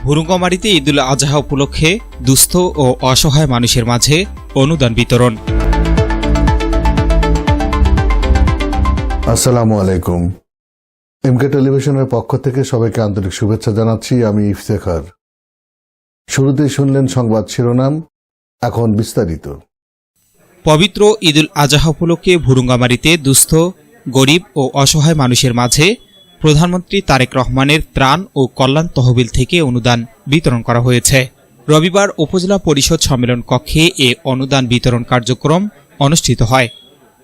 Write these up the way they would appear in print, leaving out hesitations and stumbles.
ভুরুঙ্গামারীতে ঈদুল আজহা উপলক্ষে দুস্থ ও অসহায় মানুষের মাঝে অনুদান বিতরণ। আসসালামু আলাইকুম। এমকে টেলিভিশনের পক্ষ থেকে সবাইকে আন্তরিক শুভেচ্ছা জানাচ্ছি। আমি ইফতেখার। শুরুতেই শুনলেন সংবাদ শিরোনাম, এখন বিস্তারিত। পবিত্র ঈদুল আজহা উপলক্ষে ভুরুঙ্গামারীতে দুস্থ, গরিব ও অসহায় মানুষের মাঝে প্রধানমন্ত্রী তারেক রহমানের ত্রাণ ও কল্যাণ তহবিল থেকে অনুদান বিতরণ করা হয়েছে। রবিবার উপজেলা পরিষদ সম্মেলন কক্ষে এ অনুদান বিতরণ কার্যক্রম অনুষ্ঠিত হয়।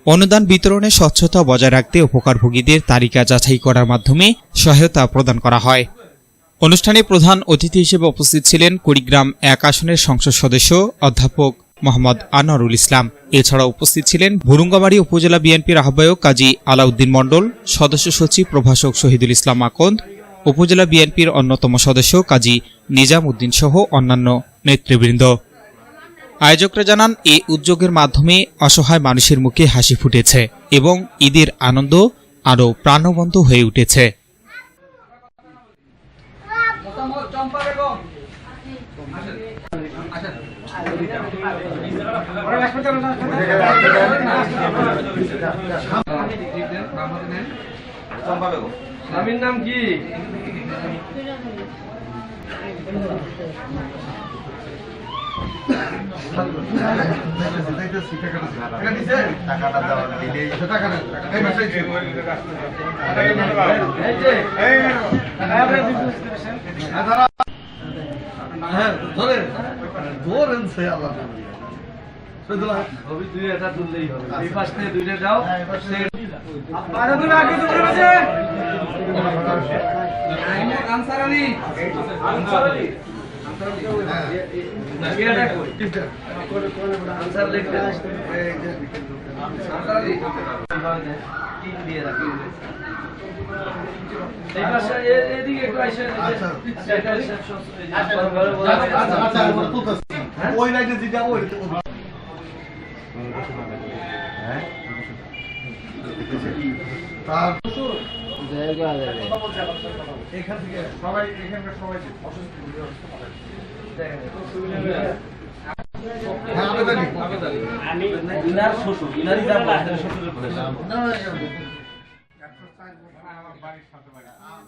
অনুদান বিতরণে স্বচ্ছতা বজায় রাখতে উপকারভোগীদের তালিকা যাচাই করার মাধ্যমে সহায়তা প্রদান করা হয়। অনুষ্ঠানে প্রধান অতিথি হিসেবে উপস্থিত ছিলেন কুড়িগ্রাম ১ আসনের সংসদ সদস্য অধ্যাপক মোহাম্মদ আনোয়ারুল ইসলাম। এছাড়া উপস্থিত ছিলেন ভুরুঙ্গামারী উপজেলা বিএনপির আহ্বায়ক কাজী আলাউদ্দিন মণ্ডল, সদস্য সচিব প্রভাষক শহীদুল ইসলাম আকন্দ, উপজেলা বিএনপির অন্যতম সদস্য কাজী নিজাম উদ্দিন সহ অন্যান্য নেতৃবৃন্দ। আয়োজকরা জানান, এই উদ্যোগের মাধ্যমে অসহায় মানুষের মুখে হাসি ফুটেছে এবং ঈদের আনন্দ আরও প্রাণবন্ত হয়ে উঠেছে। স্বামীর নাম কি?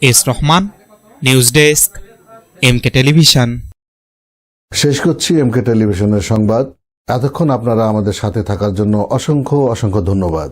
S Rahman, news desk, MK television. শেষ করছি এমকে টেলিভিশনের সংবাদ। এতক্ষণ আপনারা আমাদের সাথে থাকার জন্য অসংখ্য ধন্যবাদ।